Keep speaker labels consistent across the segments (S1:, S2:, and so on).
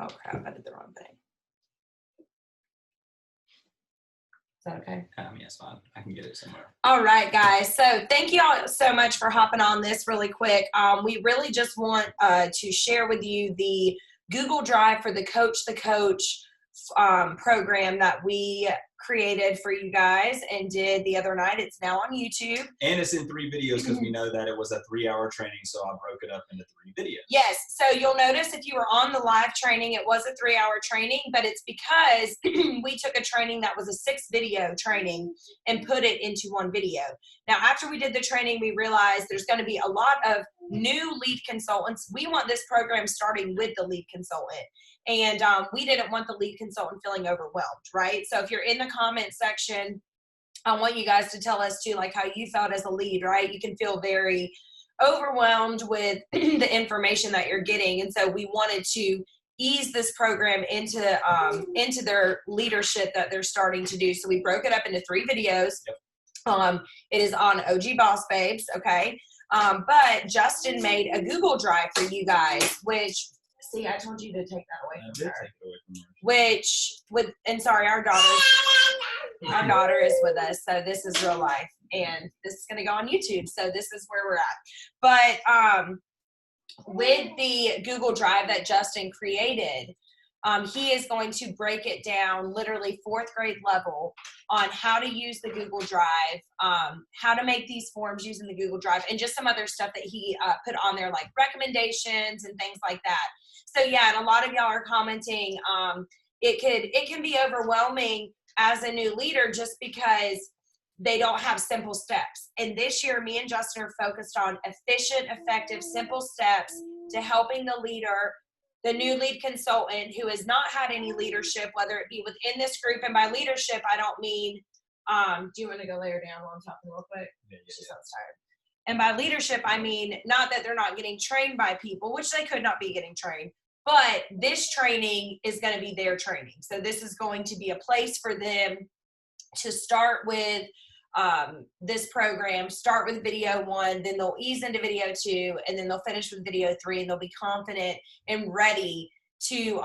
S1: Oh crap, I did the wrong thing. Is that okay?
S2: Yeah, it's fine. I can get it somewhere.
S1: All right, guys. So thank you all so much for hopping on this really quick. We really just want to share with you the Google Drive for the Coach program that we created for you guys and did the other night. It's now on YouTube.
S2: And it's in 3 videos because we know that it was a 3-hour training, so I broke it up into 3 videos.
S1: Yes, so you'll notice if you were on the live training, it was a 3-hour training, but it's because we took a training that was a 6-video training and put it into 1 video. Now, after we did the training, we realized there's going to be a lot of new lead consultants. We want this program starting with the lead consultant. And we didn't want the lead consultant feeling overwhelmed, right? So if you're in the comment section, I want you guys to tell us too, like how you felt as a lead, right? You can feel very overwhelmed with the information that you're getting. And so we wanted to ease this program into their leadership that they're starting to do. So we broke it up into 3 videos. Yep. It is on OG Boss Babes, okay? But Justin made a Google Drive for you guys, which, see, I told you to take that away from her. And sorry, our daughter is with us, so this is real life, and this is going to go on YouTube, so this is where we're at. But with the Google Drive that Justin created, he is going to break it down literally 4th grade level on how to use the Google Drive, how to make these forms using the Google Drive, and just some other stuff that he put on there, like recommendations and things like that. So yeah, and a lot of y'all are commenting, it can be overwhelming as a new leader just because they don't have simple steps. And this year, me and Justin are focused on efficient, effective, simple steps to helping the leader, the new lead consultant who has not had any leadership, whether it be within this group. And by leadership, I don't mean, do you want to go lay her down while I'm talking real quick? Yeah. She sounds tired. And by leadership, I mean, not that they're not getting trained by people, which they could not be getting trained, but this training is going to be their training. So this is going to be a place for them to start with this program, start with video 1, then they'll ease into video 2, and then they'll finish with video 3, and they'll be confident and ready to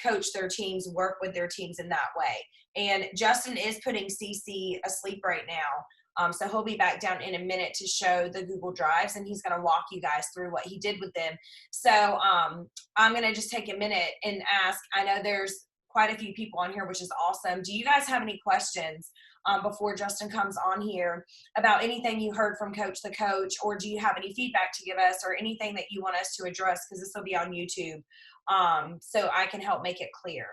S1: coach their teams, work with their teams in that way. And Justin is putting CC asleep right now. So he'll be back down in a minute to show the Google Drives, and he's going to walk you guys through what he did with them. So I'm going to just take a minute and ask, I know there's quite a few people on here, which is awesome. Do you guys have any questions before Justin comes on here about anything you heard from Coach the Coach, or do you have any feedback to give us or anything that you want us to address? Because this will be on YouTube, so I can help make it clear.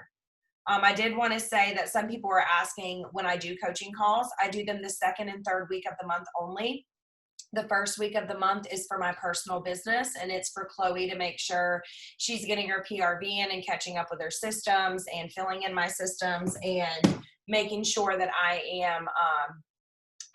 S1: I did want to say that some people are asking when I do coaching calls, I do them the 2nd and 3rd week of the month only. The 1st week of the month is for my personal business, and it's for Chloe to make sure she's getting her PRV in and catching up with her systems and filling in my systems and making sure that I am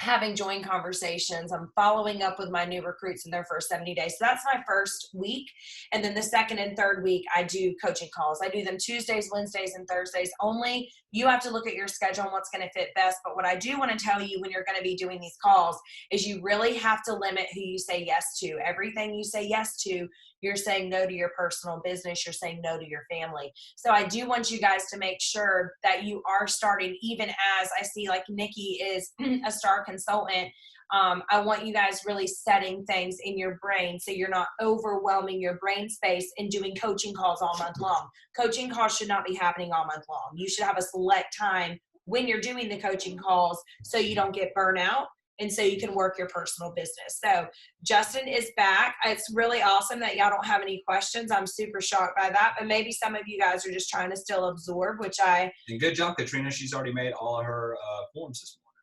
S1: having joint conversations. I'm following up with my new recruits in their first 70 days. So that's my 1st week. And then the 2nd and 3rd week, I do coaching calls. I do them Tuesdays, Wednesdays, and Thursdays only. You have to look at your schedule and what's going to fit best. But what I do want to tell you when you're going to be doing these calls is you really have to limit who you say yes to. Everything you say yes to, you're saying no to your personal business. You're saying no to your family. So I do want you guys to make sure that you are starting, even as I see like Nikki is a star consultant. I want you guys really setting things in your brain so you're not overwhelming your brain space and doing coaching calls all month long. Coaching calls should not be happening all month long. You should have a select time when you're doing the coaching calls so you don't get burnout and so you can work your personal business. So Justin is back. It's really awesome that y'all don't have any questions. I'm super shocked by that, but maybe some of you guys are just trying to still absorb, and
S2: good job, Katrina. She's already made all of her forms this morning.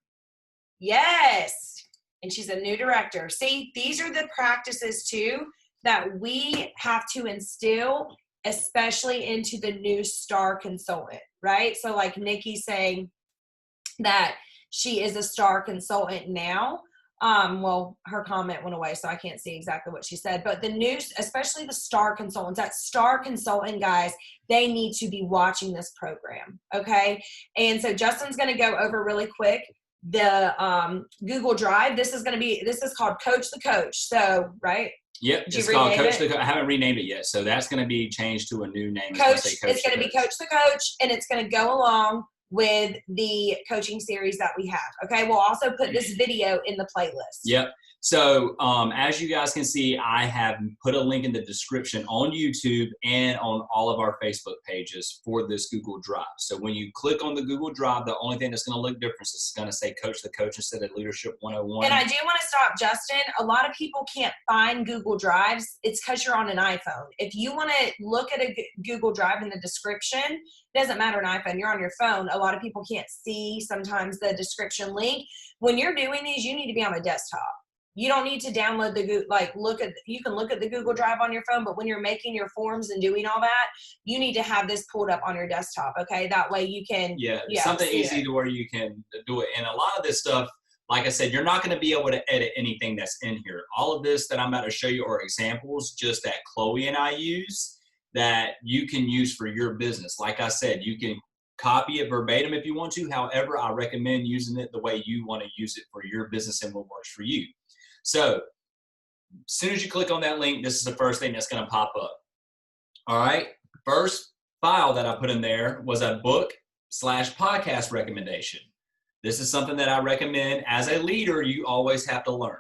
S1: Yes. And she's a new director. See, these are the practices too that we have to instill, especially into the new star consultant, right? So like Nikki saying that she is a star consultant now. Well, her comment went away, so I can't see exactly what she said. But the new, especially the star consultants, that star consultant guys, they need to be watching this program, okay? And so Justin's going to go over really quick the Google Drive. This is called Coach the Coach. So, right,
S2: Yep,
S1: Did
S2: it's
S1: you
S2: called
S1: rename
S2: Coach
S1: it?
S2: I haven't renamed it yet, so that's going to be changed to a new name.
S1: Coach, it's going to be Coach the Coach, and it's going to go along with the coaching series that we have. Okay, we'll also put this video in the playlist.
S2: Yep. So as you guys can see, I have put a link in the description on YouTube and on all of our Facebook pages for this Google Drive. So when you click on the Google Drive, the only thing that's going to look different is it's going to say Coach the Coach instead of Leadership 101.
S1: And I do want to stop, Justin. A lot of people can't find Google Drives. It's because you're on an iPhone. If you want to look at a Google Drive in the description, it doesn't matter an iPhone. You're on your phone. A lot of people can't see sometimes the description link. When you're doing these, you need to be on a desktop. You don't need to download the you can look at the Google Drive on your phone, but when you're making your forms and doing all that, you need to have this pulled up on your desktop. Okay, that way you can
S2: something easy to where you can do it. And a lot of this stuff, like I said, you're not going to be able to edit anything that's in here. All of this that I'm about to show you are examples just that Chloe and I use that you can use for your business. Like I said, you can copy it verbatim if you want to. However, I recommend using it the way you want to use it for your business and what works for you. So as soon as you click on that link, this is the first thing that's going to pop up. All right. First file that I put in there was a book/podcast recommendation. This is something that I recommend. As a leader, you always have to learn.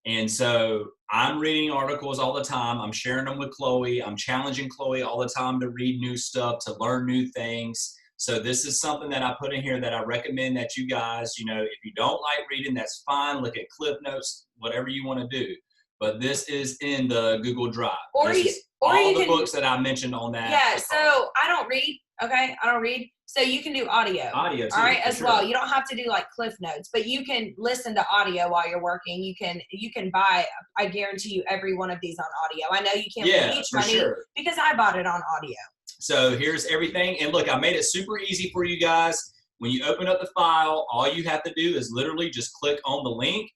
S2: And so I'm reading articles all the time. I'm sharing them with Chloe. I'm challenging Chloe all the time to read new stuff, to learn new things. So this is something that I put in here that I recommend that you guys, if you don't like reading, that's fine. Look at clip notes, whatever you want to do. But this is in the Google Drive. All the books that I mentioned on that.
S1: Yeah, so I don't read, okay? I don't read. So you can do audio.
S2: Audio too,
S1: all right, as
S2: sure.
S1: well. You don't have to do like cliff notes, but you can listen to audio while you're working. You can buy, I guarantee you, every one of these on audio. I know you can't pay each money because I bought it on audio.
S2: So here's everything. And look, I made it super easy for you guys. When you open up the file, all you have to do is literally just click on the link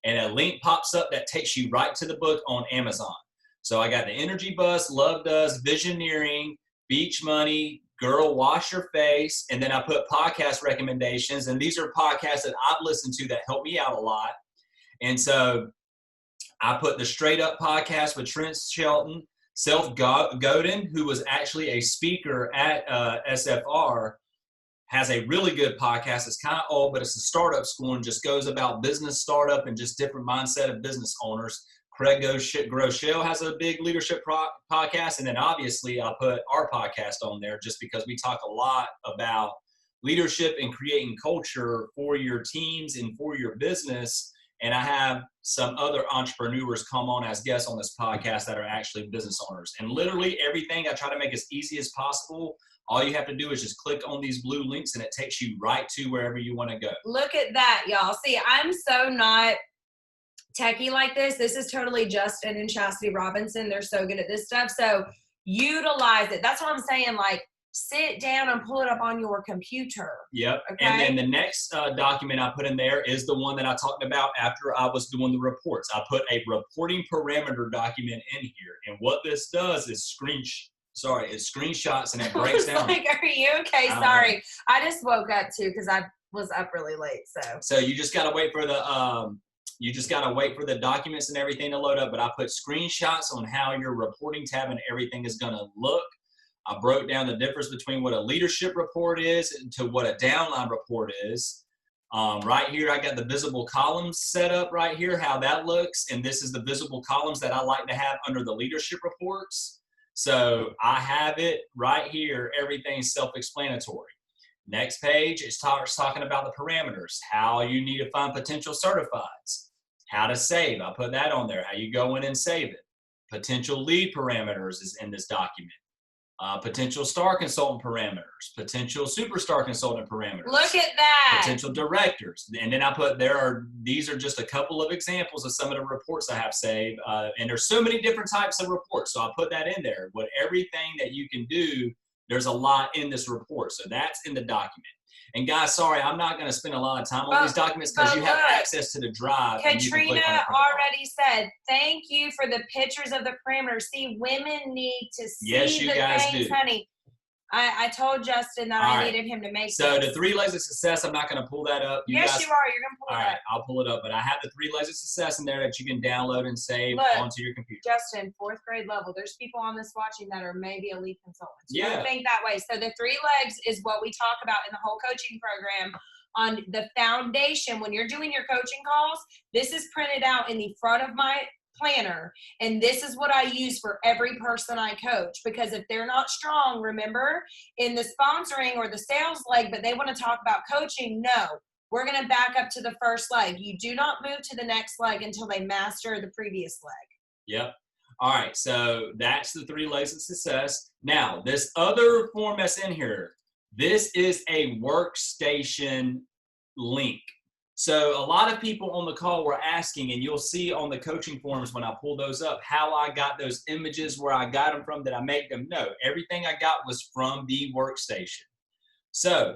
S2: and a link pops up that takes you right to the book on Amazon. So I got the Energy Bus, Love Does, Visioneering, Beach Money, Girl Wash Your Face, and then I put podcast recommendations. And these are podcasts that I've listened to that help me out a lot. And so I put the Straight Up podcast with Trent Shelton. Seth Godin, who was actually a speaker at SFR, has a really good podcast. It's kind of old, but it's a startup school and just goes about business startup and just different mindset of business owners. Craig Groeschel has a big leadership podcast. And then obviously I put our podcast on there just because we talk a lot about leadership and creating culture for your teams and for your business. And I have some other entrepreneurs come on as guests on this podcast that are actually business owners. And literally everything I try to make as easy as possible. All you have to do is just click on these blue links and it takes you right to wherever you want to go.
S1: Look at that, y'all. See, I'm so not techie like this. This is totally Justin and Chastity Robinson. They're so good at this stuff. So utilize it. That's what I'm saying. Like, sit down and pull it up on your computer.
S2: Yep.
S1: Okay?
S2: And then the next document I put in there is the one that I talked about after I was doing the reports. I put a reporting parameter document in here. And what this does is it screenshots and it breaks down.
S1: Like, are you okay? Sorry. I just woke up too because I was up really late.
S2: So you just got to wait for the documents and everything to load up. But I put screenshots on how your reporting tab and everything is going to look. I broke down the difference between what a leadership report is and to what a downline report is. Right here, I got the visible columns set up right here, how that looks. And this is the visible columns that I like to have under the leadership reports. So I have it right here. Everything's self-explanatory. Next page, it starts talking about the parameters, how you need to find potential certifieds, how to save. I put that on there, how you go in and save it. Potential lead parameters is in this document. Potential star consultant parameters, potential superstar consultant parameters.
S1: Look at that.
S2: Potential directors. And then I put, these are just a couple of examples of some of the reports I have saved. And there's so many different types of reports. So I put that in there. But everything that you can do, there's a lot in this report. So that's in the document. And guys, sorry, I'm not going to spend a lot of time on these documents because you have access to the drive.
S1: Katrina already said, thank you for the pictures of the parameters. See, women need to see the things, honey. I told Justin that
S2: All
S1: I
S2: right.
S1: needed him to make
S2: So
S1: this.
S2: the 3 legs of success, I'm not going to pull that up.
S1: Yes, you are. You're going to pull it
S2: all right,
S1: up.
S2: I'll pull it up. But I have the 3 legs of success in there that you can download and save
S1: Look,
S2: onto your computer.
S1: Justin, 4th grade level. There's people on this watching that are maybe elite consultants. You
S2: Yeah.
S1: don't think that way. So the 3 legs is what we talk about in the whole coaching program on the foundation. When you're doing your coaching calls, this is printed out in the front of my planner, and this is what I use for every person I coach, because if they're not strong, remember, in the sponsoring or the sales leg, but they want to talk about coaching, no, we're going to back up to the first leg. You do not move to the next leg until they master the previous leg.
S2: Yep. All right, so that's the 3 legs of success. Now, this other form that's in here, this is a workstation link. So a lot of people on the call were asking, and you'll see on the coaching forums when I pull those up, how I got those images, where I got them from, did I make them? No, everything I got was from the workstation. So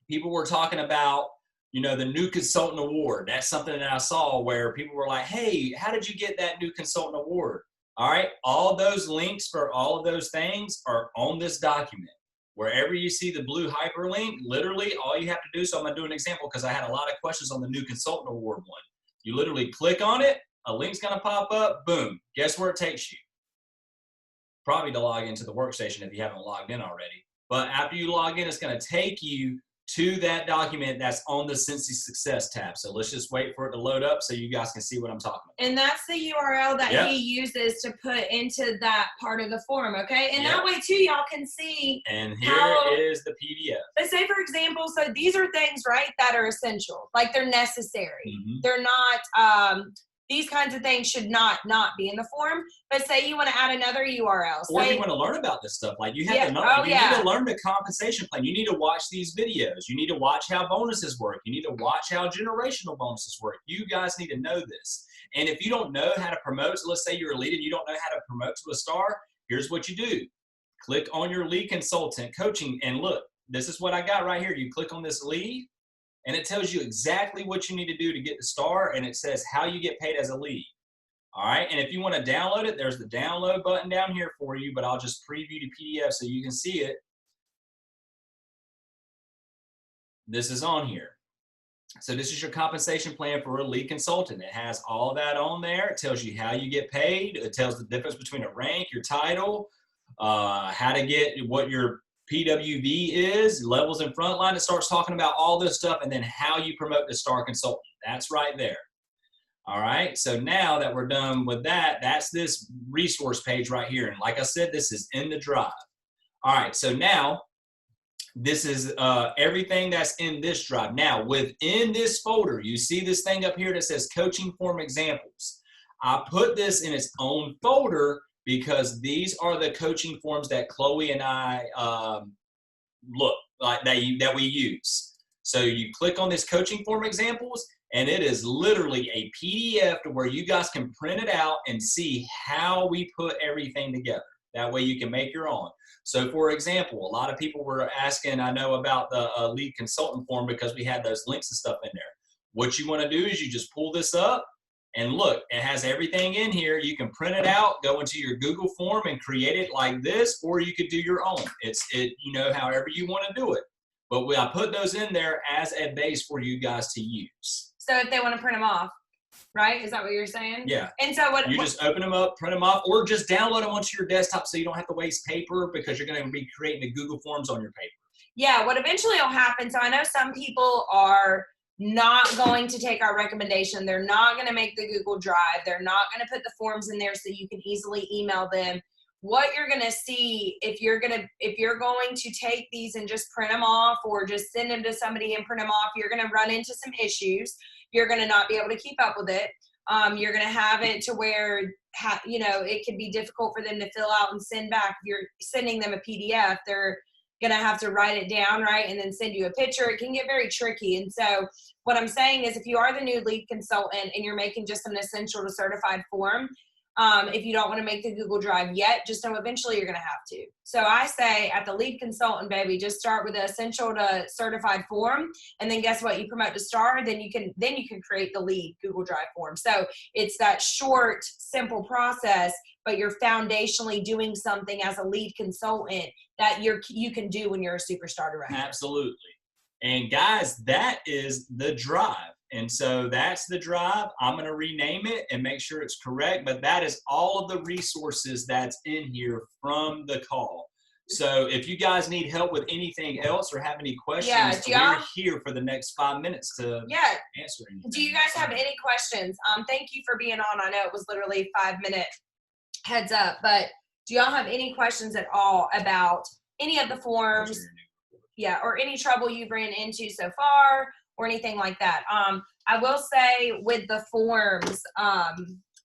S2: people were talking about, you know, the new consultant award. That's something that I saw where people were like, hey, how did you get that new consultant award? All right, all those links for all of those things are on this document. Wherever you see the blue hyperlink, literally all you have to do, so I'm going to do an example because I had a lot of questions on the new consultant award one. You literally click on it, a link's going to pop up, boom. Guess where it takes you? Probably to log into the workstation if you haven't logged in already. But after you log in, it's going to take you to that document that's on the Scentsy Success tab. So let's just wait for it to load up so you guys can see what I'm talking about.
S1: And that's the URL that he uses to put into that part of the form, okay? And that way, too, y'all can see.
S2: And here is the PDF.
S1: But say, for example, so these are things, right, that are essential. Like, they're necessary. They're not, these kinds of things should not be in the form. But say you want to add another URL.
S2: Or you want to learn about this stuff. Like, you have to know. You need to learn the compensation plan. You need to watch these videos. You need to watch how bonuses work. You need to watch how generational bonuses work. You guys need to know this. And if you don't know how to promote, so let's say you're a lead and you don't know how to promote to a star, here's what you do. Click on your lead consultant coaching, and look, this is what I got right here. You click on this lead, and it tells you exactly what you need to do to get the star, and it says how you get paid as a lead. All right, and if you want to download it, there's the download button down here for you, but I'll just preview the PDF so you can see it. This is on here. So this is your compensation plan for a lead consultant. It has all that on there. It tells you how you get paid. It tells the difference between a rank, your title, how to get what your PWV is, levels in frontline. It starts talking about all this stuff, and then how you promote the star consultant. That's right there. All right, so now that we're done with that, that's this resource page right here. And like I said, this is in the drive. All right, so now this is everything that's in this drive. Now, within this folder, you see this thing up here that says coaching form examples. I put this in its own folder because these are the coaching forms that Chloe and I that we use. So you click on this coaching form examples, and it is literally a PDF to where you guys can print it out and see how we put everything together. That way you can make your own. So for example, a lot of people were asking, I know, about the lead consultant form because we had those links and stuff in there. What you want to do is you just pull this up, and look, it has everything in here. You can print it out, go into your Google form and create it like this, or you could do your own. You know, however you want to do it. But I put those in there as a base for you guys to use.
S1: So if they want to print them off, right? Is that what you're saying?
S2: Yeah.
S1: And so
S2: you just open them up, print them off, or just download them onto your desktop so you don't have to waste paper because you're going to be creating the Google Forms on your paper.
S1: Yeah, what eventually will happen, so I know some people are not going to take our recommendation. They're not going to make the Google Drive. They're not going to put the forms in there so you can easily email them. What you're going to see if you're going to take these and just print them off or just send them to somebody and print them off, you're going to run into some issues. You're going to not be able to keep up with it. You're going to have it to where, you know, it can be difficult for them to fill out and send back. If you're sending them a PDF, they're going to have to write it down, right, and then send you a picture. It can get very tricky. And so what I'm saying is if you are the new lead consultant and you're making just an essential to certified form, If you don't want to make the Google Drive yet, just know eventually you're going to have to. So I say at the lead consultant, baby, just start with the essential to certified form. And then guess what? You promote to star, then you can create the lead Google Drive form. So it's that short, simple process, but you're foundationally doing something as a lead consultant that you can do when you're a superstar director.
S2: Absolutely. And guys, that is the drive. And so that's the drive. I'm going to rename it and make sure it's correct, but that is all of the resources that's in here from the call. So if you guys need help with anything else or have any questions, we're here for the next 5 minutes to answer anything.
S1: Do you guys have any questions? Thank you for being on. I know it was literally 5-minute heads up, but do y'all have any questions at all about any of the forms? Yeah, or any trouble you've ran into so far or anything like that. I will say with the forms,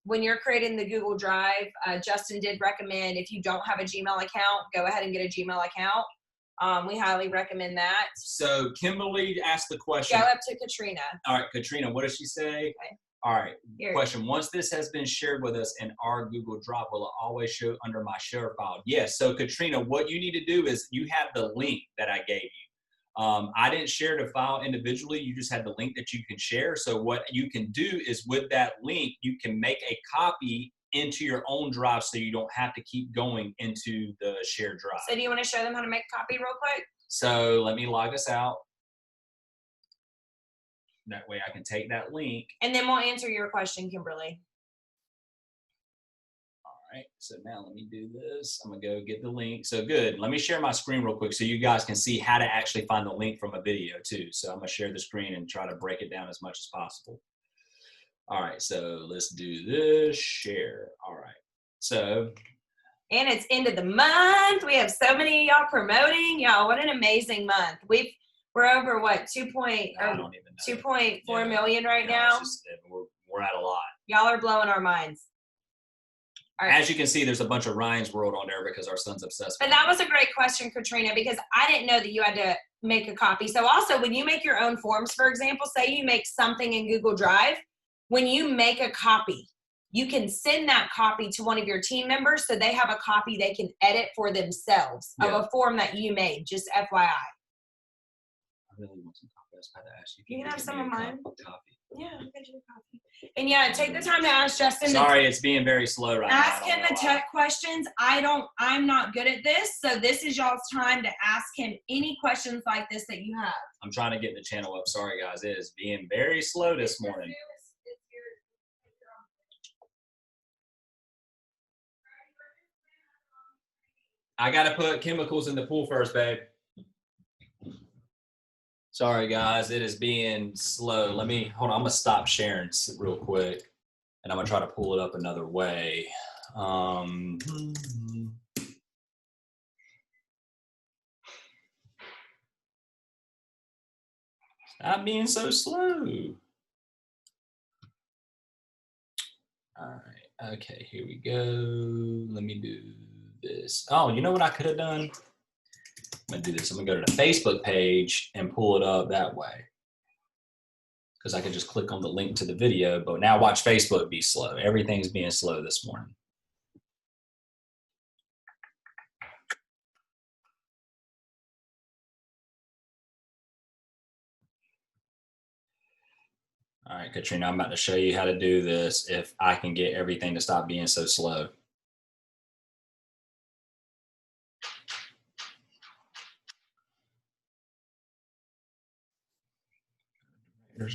S1: when you're creating the Google Drive, Justin did recommend if you don't have a Gmail account, go ahead and get a Gmail account. We highly recommend that.
S2: So Kimberly asked the question.
S1: Go up to Katrina.
S2: All right, Katrina, what does she say?
S1: Okay.
S2: All right, question. Once this has been shared with us in our Google Drive, will it always show under my share file? Yes. So Katrina, what you need to do is you have the link that I gave you. I didn't share the file individually. You just had the link that you can share. So what you can do is with that link, you can make a copy into your own drive so you don't have to keep going into the shared drive.
S1: So do you want to show them how to make a copy real quick?
S2: So let me log us out. That way I can take that link.
S1: And then we'll answer your question, Kimberly.
S2: All right, so now let me do this. I'm gonna go get the link. So good, let me share my screen real quick so you guys can see how to actually find the link from a video too. So I'm gonna share the screen and try to break it down as much as possible. All right, so let's do this, share. All right, so.
S1: And it's end of the month. We have so many of y'all promoting. Y'all, what an amazing month. We're over what, 2.4 million right now?
S2: We're at a lot.
S1: Y'all are blowing our minds.
S2: Right. As you can see, there's a bunch of Ryan's World on there because our son's obsessed with it.
S1: But that was a great question, Katrina, because I didn't know that you had to make a copy. So also when you make your own forms, for example, say you make something in Google Drive, when you make a copy, you can send that copy to one of your team members so they have a copy they can edit for themselves of a form that you made, just FYI.
S2: I really want some coffee. I was about to ask you.
S1: You can have some of mine.
S2: Coffee.
S1: Yeah, I'll get you a coffee. And yeah, take the time to ask Justin.
S2: Sorry, it's being very slow right now.
S1: Ask him the tech questions. I'm not good at this, so this is y'all's time to ask him any questions like this that you have.
S2: I'm trying to get the channel up. Sorry, guys. It is being very slow this morning. I got to put chemicals in the pool first, babe. Sorry, guys. It is being slow. Hold on. I'm going to stop sharing real quick, and I'm going to try to pull it up another way. Stop being so slow. All right. Okay, here we go. Let me do this. Oh, you know what I could have done? I'm gonna do this. I'm gonna go to the Facebook page and pull it up that way. Because I can just click on the link to the video, but now watch Facebook be slow. Everything's being slow this morning. All right, Katrina, I'm about to show you how to do this if I can get everything to stop being so slow.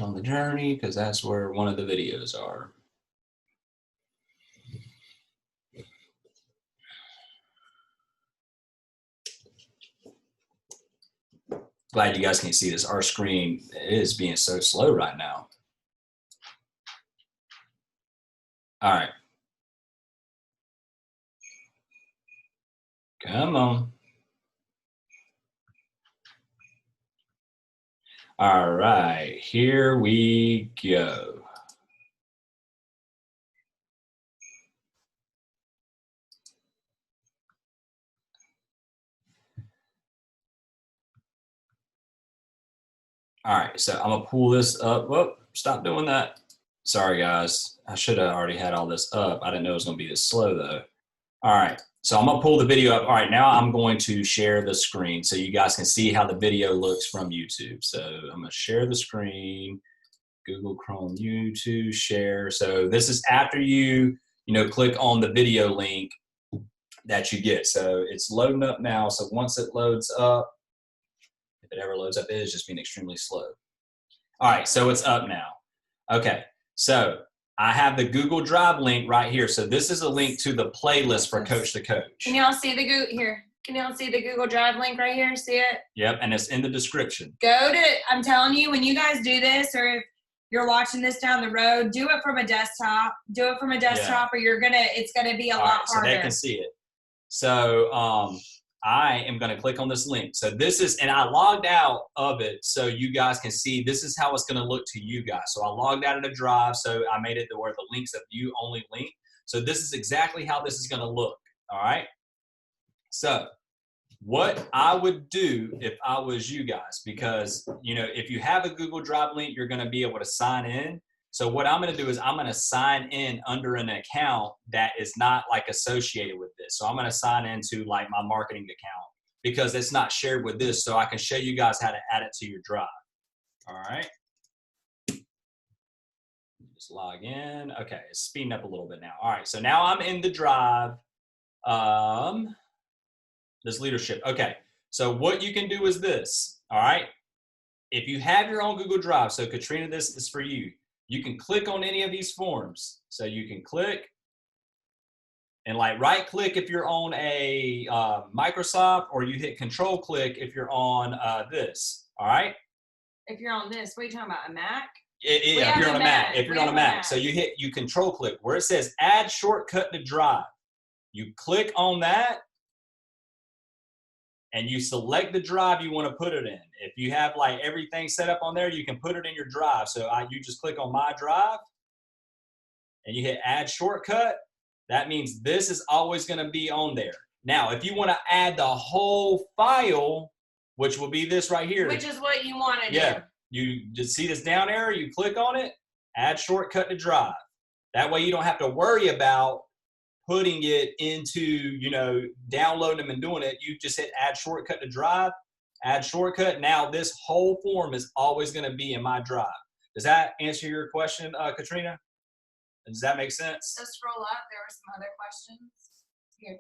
S2: On the journey, because that's where one of the videos are. Glad you guys can see this. Our screen is being so slow right now. All right. Come on. All right, here we go. All right, so I'm gonna pull this up. Whoop, stop doing that. Sorry, guys. I should have already had all this up. I didn't know it was going to be this slow, though. All right. So I'm going to pull the video up. All right. Now I'm going to share the screen so you guys can see how the video looks from YouTube. So I'm going to share the screen. Google Chrome, YouTube, share. So this is after you click on the video link that you get. So it's loading up now. So once it loads up, if it ever loads up, it is just being extremely slow. All right. So it's up now. Okay. So I have the Google Drive link right here. So this is a link to the playlist for Coach to Coach.
S1: Can y'all see the Can y'all see the Google Drive link right here? See it?
S2: Yep, and it's in the description.
S1: I'm telling you, when you guys do this, or if you're watching this down the road, do it from a desktop. Do it from a desktop, or it's gonna be a lot harder.
S2: So they can see it. So I am going to click on this link. So this is, and I logged out of it so you guys can see this is how it's going to look to you guys. So I logged out of the Drive, so I made it to where the link's a view only link. So this is exactly how this is going to look. All right. So what I would do if I was you guys, because if you have a Google Drive link, you're going to be able to sign in. So what I'm going to do is I'm going to sign in under an account that is not like associated with this. So I'm going to sign into like my marketing account because it's not shared with this. So I can show you guys how to add it to your Drive. All right. Just log in. Okay. It's speeding up a little bit now. All right. So now I'm in the Drive. This leadership. Okay. So what you can do is this. All right. If you have your own Google Drive, so Katrina, this is for you. You can click on any of these forms. So you can click and like right click if you're on a Microsoft, or you hit control click if you're on this. All right.
S1: If you're on this, what are you talking about? A Mac?
S2: Yeah, if you're on a Mac. If you're on a Mac. So you control click where it says add shortcut to Drive. You click on that and you select the drive you want to put it in. If you have like everything set up on there, you can put it in your Drive. So you just click on my Drive and you hit add shortcut. That means this is always going to be on there. Now, if you want to add the whole file, which will be this right here.
S1: Which is what you want to do.
S2: Yeah. You just see this down arrow, you click on it, add shortcut to Drive. That way you don't have to worry about putting it into, downloading them and doing it. You just hit add shortcut to Drive, add shortcut. Now this whole form is always going to be in my Drive. Does that answer your question, Katrina? Does that make sense?
S1: So scroll up. There were some other questions. Here,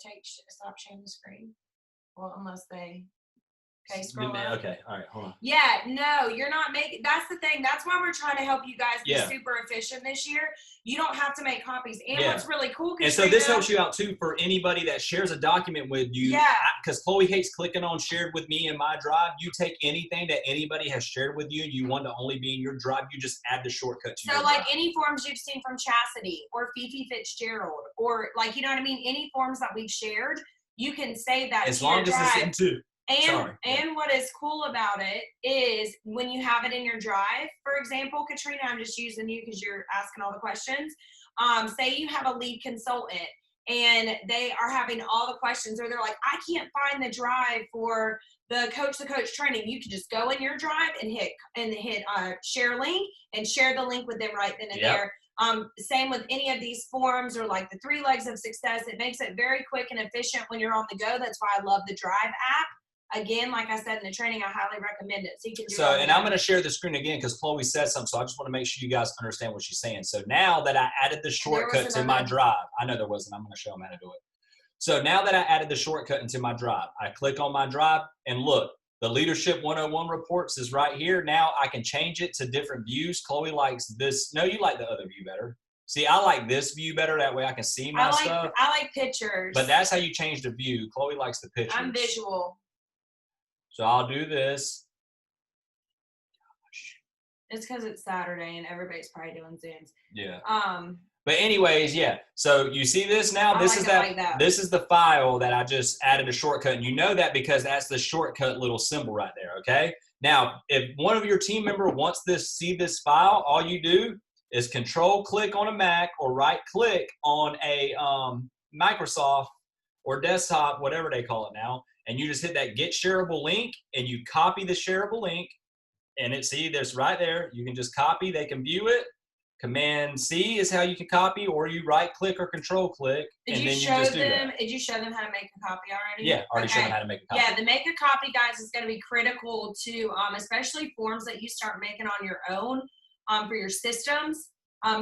S1: stop sharing the screen. Well, unless they. Okay, scroll up.
S2: Okay, all right, hold on.
S1: Yeah, no, you're not making. That's the thing. That's why we're trying to help you guys be super efficient this year. You don't have to make copies. And what's really cool,
S2: and so this helps you out too for anybody that shares a document with you.
S1: Yeah.
S2: Because Chloe hates clicking on shared with me in my Drive. You take anything that anybody has shared with you, you want to only be in your Drive, you just add the shortcut to your Drive.
S1: So like any forms you've seen from Chastity or Fifi Fitzgerald, or like, you know what I mean? Any forms that we've shared, you can save that
S2: as long as it's in two.
S1: And what is cool about it is when you have it in your Drive, for example, Katrina, I'm just using you because you're asking all the questions. Say you have a lead consultant and they are having all the questions, or they're like, I can't find the Drive for the Coach to Coach training. You can just go in your Drive and hit share link and share the link with them right then and there. Same with any of these forms or like the 3 legs of success. It makes it very quick and efficient when you're on the go. That's why I love the Drive app. Again, like I said in the training, I highly recommend it. So you can do
S2: and I'm going to share the screen again because Chloe said something, so I just want to make sure you guys understand what she's saying. So now that I added the shortcut to my Drive, I know there wasn't. I'm going to show them how to do it. So now that I added the shortcut into my Drive, I click on my Drive and look, the Leadership 101 reports is right here. Now I can change it to different views. Chloe likes this. No, you like the other view better. See, I like this view better. That way I can see my stuff.
S1: I like pictures.
S2: But that's how you change the view. Chloe likes the pictures.
S1: I'm visual.
S2: So I'll do this.
S1: It's because it's Saturday and everybody's probably doing Zooms.
S2: Yeah. But anyways, yeah. So you see this now? This is the file that I just added a shortcut. And you know that because that's the shortcut little symbol right there, okay? Now, if one of your team member wants to see this file, all you do is control click on a Mac or right click on a Microsoft or desktop, whatever they call it now. And you just hit that get shareable link and you copy the shareable link, and there's right there. You can just copy, they can view it, Command C is how you can copy, or you right click or control click, and then you just do that.
S1: Did you show them how to make a copy already?
S2: Yeah, already showed them how to make a copy.
S1: Yeah, the make a copy, guys, is going to be critical to, especially forms that you start making on your own for your systems.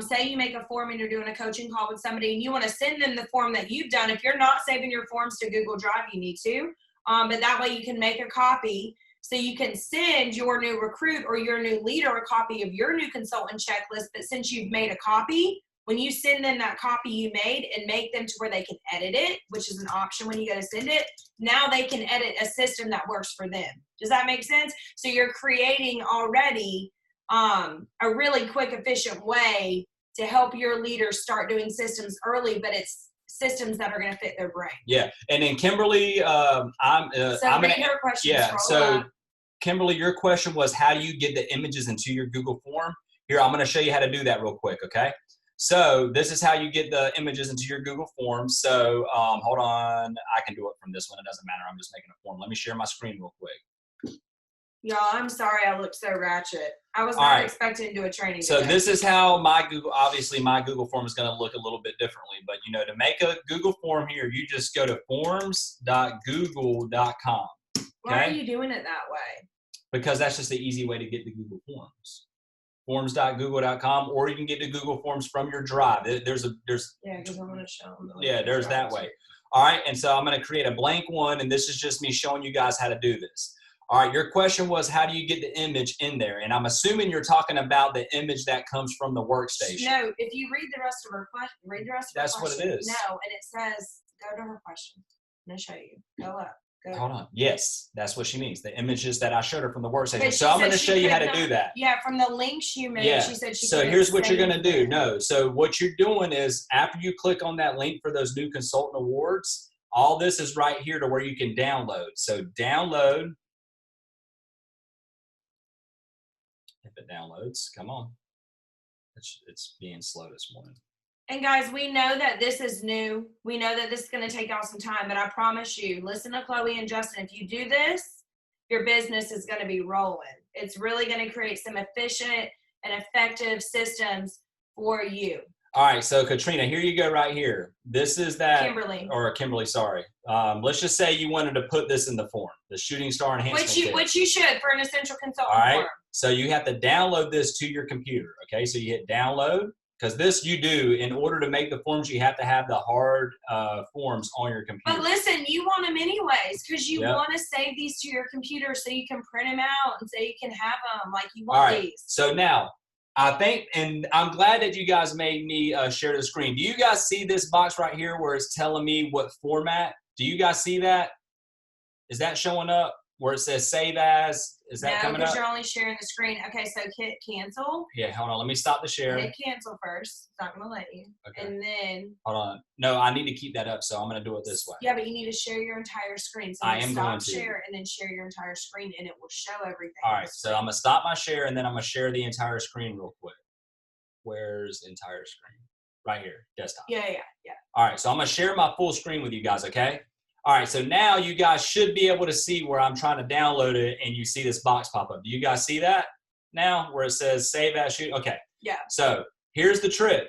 S1: Say you make a form and you're doing a coaching call with somebody and you want to send them the form that you've done. If you're not saving your forms to Google Drive, you need to. But that way you can make a copy so you can send your new recruit or your new leader a copy of your new consultant checklist. But since you've made a copy, when you send them that copy you made and make them to where they can edit it, which is an option when you go to send it, now they can edit a system that works for them. Does that make sense? So you're creating already a really quick, efficient way to help your leaders start doing systems early, but it's systems that are going to fit their brain.
S2: Yeah, and then Kimberly, I'm
S1: read her question.
S2: Yeah, so Kimberly, your question was, how do you get the images into your Google form? Here, I'm going to show you how to do that real quick, okay? So this is how you get the images into your Google form. So hold on, I can do it from this one. It doesn't matter. I'm just making a form. Let me share my screen real quick.
S1: Y'all, I'm sorry I look so ratchet. I was not expecting to do a training.
S2: So this is how my Google, obviously my Google form is going to look a little bit differently. But, you know, to make a Google form here, you just go to forms.google.com. Okay?
S1: Why are you doing it that way?
S2: Because that's just the easy way to get to Google Forms. Forms.google.com, or you can get to Google Forms from your Drive.
S1: Yeah, because I'm going to show them.
S2: Yeah, there's that way. All right, and so I'm going to create a blank one, and this is just me showing you guys how to do this. All right, your question was, how do you get the image in there? And I'm assuming you're talking about the image that comes from the workstation.
S1: No, if you read the rest of her question,
S2: That's what it is.
S1: No, and it says, go to her question. I'm going to show you. Go up.
S2: Hold on. Yes, that's what she means. The images that I showed her from the workstation. So I'm going to show you how to do that.
S1: Yeah, from the links you made, she said she
S2: So here's what you're going to do. No, so what you're doing is after you click on that link for those new consultant awards, all this is right here to where you can download. So download. If it downloads, come on. It's being slow this morning.
S1: And guys, we know that this is new. We know that this is going to take y'all some time, but I promise you, listen to Chloe and Justin. If you do this, your business is going to be rolling. It's really going to create some efficient and effective systems for you.
S2: All right, so Katrina, here you go right here. This is that. Kimberly, sorry. Let's just say you wanted to put this in the form, the Shooting Star Enhancement
S1: Which you should for an essential consultant
S2: form. So you have to download this to your computer, okay? So you hit download, because this you do, in order to make the forms, you have to have the hard forms on your computer.
S1: But listen, you want them anyways, because you want to save these to your computer so you can print them out and so you can have them like you want these.
S2: So now, I think, and I'm glad that you guys made me share the screen. Do you guys see this box right here where it's telling me what format? Do you guys see that? Is that showing up where it says save as? Is that coming up?
S1: No, because you're only sharing the screen. Okay, so hit cancel.
S2: Yeah, hold on. Let me stop the share.
S1: Hit cancel first. It's not going to let you. Okay. And then.
S2: Hold on. No, I need to keep that up, so I'm going to do it this way.
S1: Yeah, but you need to share your entire screen. So
S2: I am going to.
S1: Share and then share your entire screen, and it will show everything.
S2: All right, so I'm going to stop my share, and then I'm going to share the entire screen real quick. Where's entire screen? Right here, desktop.
S1: Yeah.
S2: All right, so I'm going to share my full screen with you guys, okay? All right, so now you guys should be able to see where I'm trying to download it, and you see this box pop up. Do you guys see that now where it says save as shoot? Okay.
S1: Yeah.
S2: So here's the trick.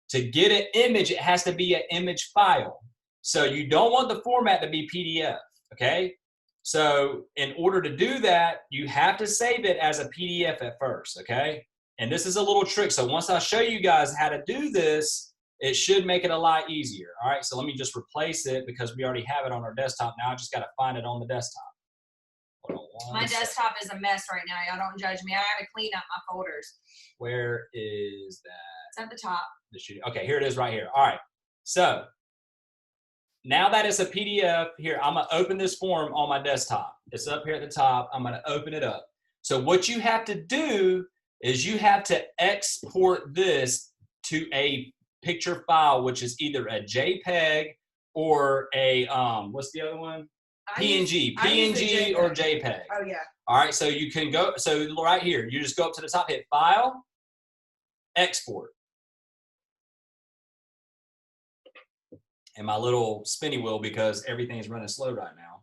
S2: To get an image, it has to be an image file. So you don't want the format to be PDF, okay? So in order to do that, you have to save it as a PDF at first, okay? And this is a little trick. So once I show you guys how to do this, it should make it a lot easier. All right, so let me just replace it because we already have it on our desktop. Now I just got to find it on the desktop. Hold on
S1: my desktop is a mess right now. Y'all don't judge me. I got to clean up my folders.
S2: Where is that?
S1: It's at the top.
S2: Okay, here it is right here. All right, so now that it's a PDF, here, I'm going to open this form on my desktop. It's up here at the top. I'm going to open it up. So what you have to do is you have to export this to a picture file, which is either a JPEG or a what's the other one? PNG or JPEG.
S1: Oh yeah.
S2: All right, so you can go. So right here, you just go up to the top, hit File, Export, and my little spinny wheel because everything's running slow right now.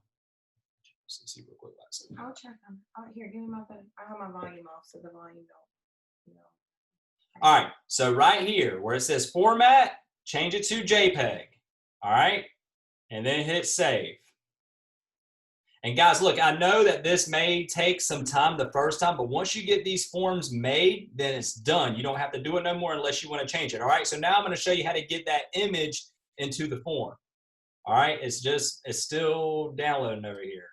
S2: Let's see real quick.
S1: I'll check them. Oh, here, give me my phone. I have my volume off, so the volume don't.
S2: All right, so right here where it says format, change it to JPEG. All right, and then hit save. And guys, look, I know that this may take some time the first time, but once you get these forms made, then it's done. You don't have to do it no more unless you want to change it. All right, so now I'm going to show you how to get that image into the form. All right, it's still downloading over here.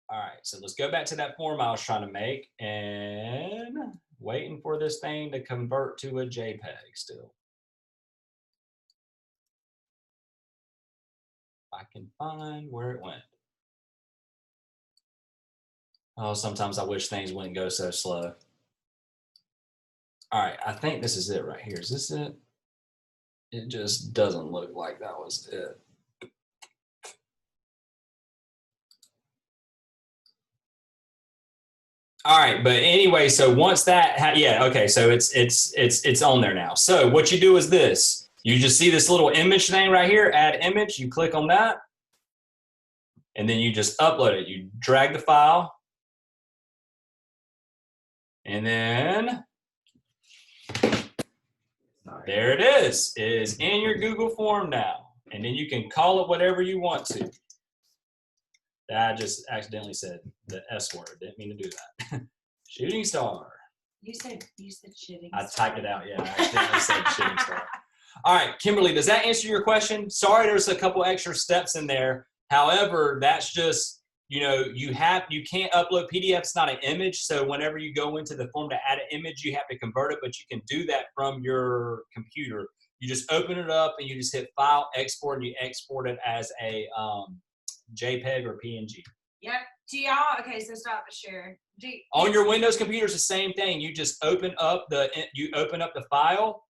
S2: All right, so let's go back to that form I was trying to make and waiting for this thing to convert to a JPEG still. I can find where it went. Oh, sometimes I wish things wouldn't go so slow. All right, I think this is it right here. Is this it? It just doesn't look like that was it. All right, but anyway, so once that, yeah, okay, so it's on there now. So what you do is this. You just see this little image thing right here, add image, you click on that, and then you just upload it. You drag the file, and then there it is. It is in your Google form now, and then you can call it whatever you want to. I just accidentally said the S word. Didn't mean to do that. Shooting star.
S1: You said shooting
S2: star. I
S1: star.
S2: typed it out. Yeah, I accidentally said shooting star. All right, Kimberly, does that answer your question? Sorry, there's a couple extra steps in there. However, that's just, you know, you can't upload PDF. It's not an image. So whenever you go into the form to add an image, you have to convert it, but you can do that from your computer. You just open it up and you just hit File, Export, and you export it as a JPEG or PNG.
S1: Yep. Do y'all, okay, so stop the share.
S2: On your Windows computer, it's the same thing. You just open up the file,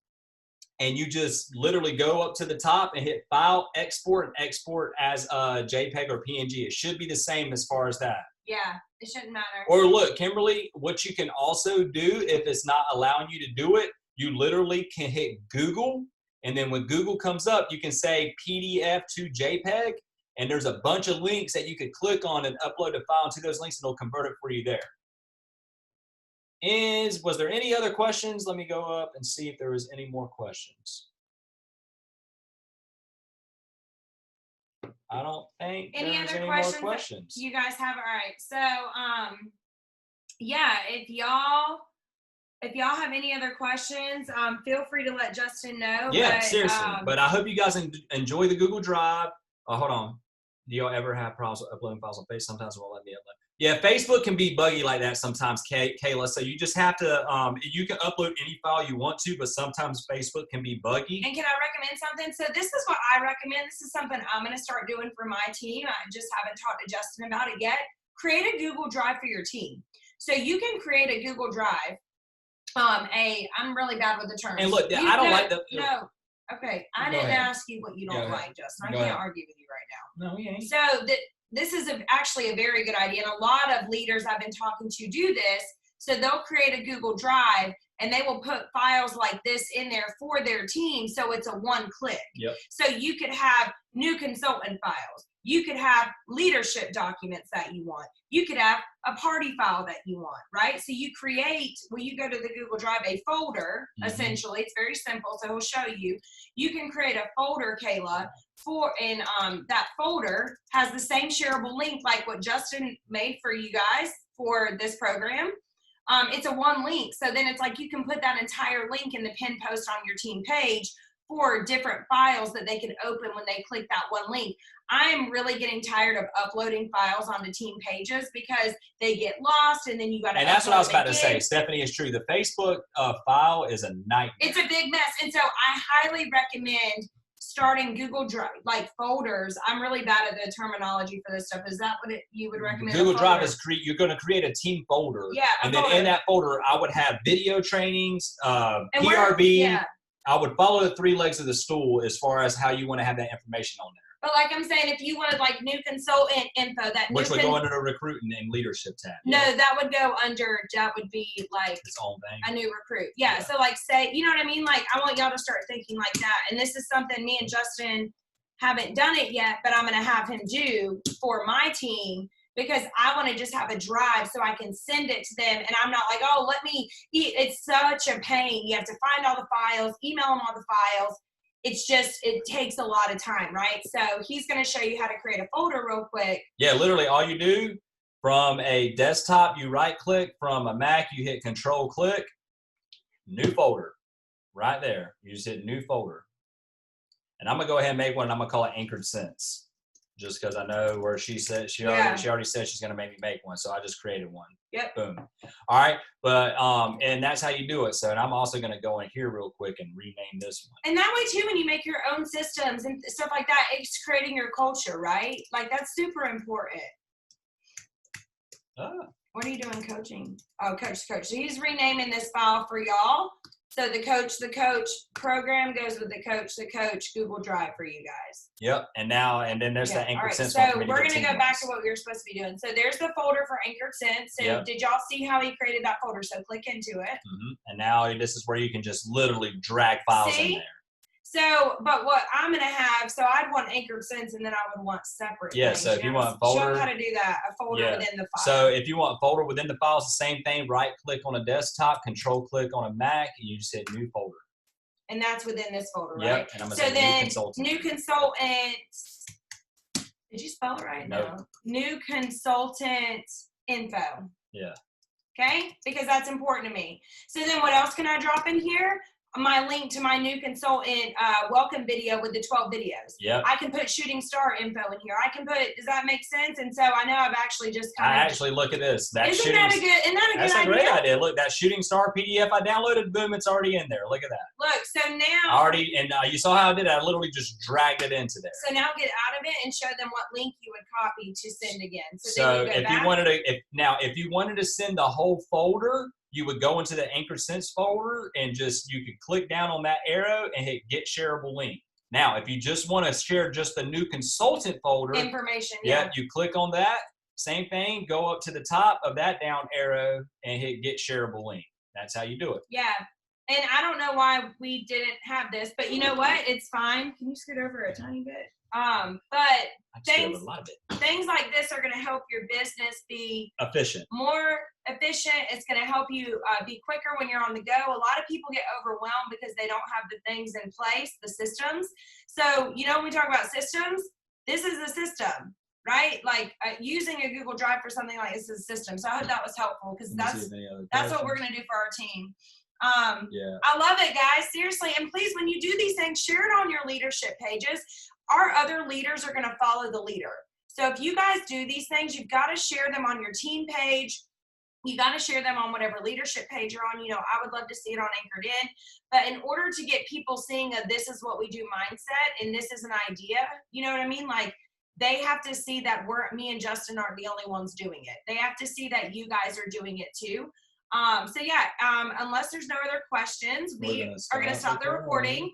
S2: and you just literally go up to the top and hit File, Export, and export as a JPEG or PNG. It should be the same as far as that.
S1: Yeah, it shouldn't matter.
S2: Or look, Kimberly, what you can also do if it's not allowing you to do it, you literally can hit Google, and then when Google comes up, you can say PDF to JPEG, and there's a bunch of links that you could click on and upload a file to those links, and it'll convert it for you there. Was there any other questions? Let me go up and see if there was any more questions. I don't think there's any more questions.
S1: You guys have? All right. So, yeah, if y'all have any other questions, feel free to let Justin know.
S2: Yeah, seriously. But I hope you guys enjoy the Google Drive. Hold on. Do y'all ever have problems with uploading files on Facebook? Sometimes it won't let me upload. Yeah, Facebook can be buggy like that sometimes, Kayla. So you just have to, you can upload any file you want to, but sometimes Facebook can be buggy.
S1: And can I recommend something? So this is what I recommend. This is something I'm going to start doing for my team. I just haven't talked to Justin about it yet. Create a Google Drive for your team. So you can create a Google Drive. I'm really bad with the terms.
S2: And look, I don't like the.
S1: No. Okay, I didn't ask you what you don't like, Justin. I can't argue with you right now.
S2: No, you ain't.
S1: So this is actually a very good idea, and a lot of leaders I've been talking to do this. So they'll create a Google Drive, and they will put files like this in there for their team, so it's a one click.
S2: Yep.
S1: So you could have new consultant files. You could have leadership documents that you want. You could have a party file that you want, right? So you create, when you go to the Google Drive, a folder, essentially. It's very simple, so he'll show you. You can create a folder, Kayla, and that folder has the same shareable link like what Justin made for you guys for this program. It's a one link, so then it's like you can put that entire link in the pin post on your team page for different files that they can open when they click that one link. I'm really getting tired of uploading files onto team pages because they get lost, and then you got to.
S2: And that's what I was about to say. Stephanie, is true. The Facebook file is a nightmare.
S1: It's a big mess, and so I highly recommend starting Google Drive, like folders. I'm really bad at the terminology for this stuff. Is that what you would recommend?
S2: Google Drive is you're going to create a team folder.
S1: Yeah.
S2: And then in that folder, I would have video trainings, PRB.
S1: Yeah.
S2: I would follow the three legs of the stool as far as how you want to have that information on there.
S1: But like I'm saying, if you wanted like new consultant info,
S2: which would go under the recruiting and leadership tab.
S1: No, that would go under, that would be like
S2: its own thing.
S1: A new recruit. Yeah. So like say, you know what I mean? Like I want y'all to start thinking like that. And this is something me and Justin haven't done it yet, but I'm going to have him do for my team. because I want to just have a drive so I can send it to them. And I'm not like, oh, let me eat. It's such a pain. You have to find all the files, email them all the files. It's just, it takes a lot of time, right? So he's going to show you how to create a folder real quick.
S2: Yeah, literally all you do from a desktop, you right click. From a Mac, you hit Control click, new folder, right there. You just hit new folder. And I'm gonna go ahead and make one, and I'm gonna call it Anchored Scents, just because I know where she said she already said she's gonna make me make one, so I just created one.
S1: Yep.
S2: Boom. All right, but and that's how you do it. So, and I'm also gonna go in here real quick and rename this one.
S1: And that way too, when you make your own systems and stuff like that, it's creating your culture, right? Like that's super important. What are you doing coaching? Oh, coach. So he's renaming this file for y'all. So the coach program goes with the coach Google Drive for you guys.
S2: Yep. And then there's the Anchored Scents.
S1: So we're going to go back to what we were supposed to be doing. So there's the folder for Anchored Scents. So did y'all see how he created that folder? So click into it.
S2: And now this is where you can just literally drag files in there.
S1: So, but what I'm going to have, so I'd want Anchored Scents, and then I would want separate things.
S2: So if you want folder.
S1: Show them how to do that, a folder within the file.
S2: So if you want folder within the file, it's the same thing. Right click on a desktop, control click on a Mac, and you just hit new folder.
S1: And that's within this folder, right?
S2: Yep. And I'm going to say
S1: new consultant. Did you spell it right?
S2: Nope.
S1: No. New consultant info.
S2: Yeah.
S1: Okay? Because that's important to me. So then what else can I drop in here? My link to my new consultant welcome video with the 12 videos.
S2: Yep.
S1: I can put shooting star info in here. I can put, does that make sense? And so I know I've actually just
S2: look at this.
S1: Isn't that a good idea?
S2: Great idea. Look, that shooting star PDF I downloaded, boom, it's already in there. Look at that.
S1: Look, so now.
S2: You saw how I did it. I literally just dragged it into there.
S1: So now get out of it and show them what link you would copy to send again.
S2: So if you wanted to send the whole folder, you would go into the Anchored Scents folder and you could click down on that arrow and hit Get Shareable Link. Now, if you just want to share just the new consultant folder
S1: information,
S2: you click on that. Same thing. Go up to the top of that down arrow and hit Get Shareable Link. That's how you do it.
S1: Yeah. And I don't know why we didn't have this, but you know what? It's fine. Can you scoot over a tiny bit? But things like this are going to help your business be more efficient. It's going to help you be quicker when you're on the go. A lot of people get overwhelmed because they don't have the things in place, the systems. So, when we talk about systems, this is a system, right? Like using a Google Drive for something like this is a system. So I hope that was helpful because that's what we're going to do for our team. I love it, guys. Seriously. And please, when you do these things, share it on your leadership pages. Our other leaders are going to follow the leader. So if you guys do these things, you've got to share them on your team page. You got to share them on whatever leadership page you're on. I would love to see it on Anchored In. But in order to get people seeing this is what we do mindset and this is an idea, you know what I mean? Like they have to see that me and Justin aren't the only ones doing it. They have to see that you guys are doing it too. Unless there's no other questions, we are going to stop the recording.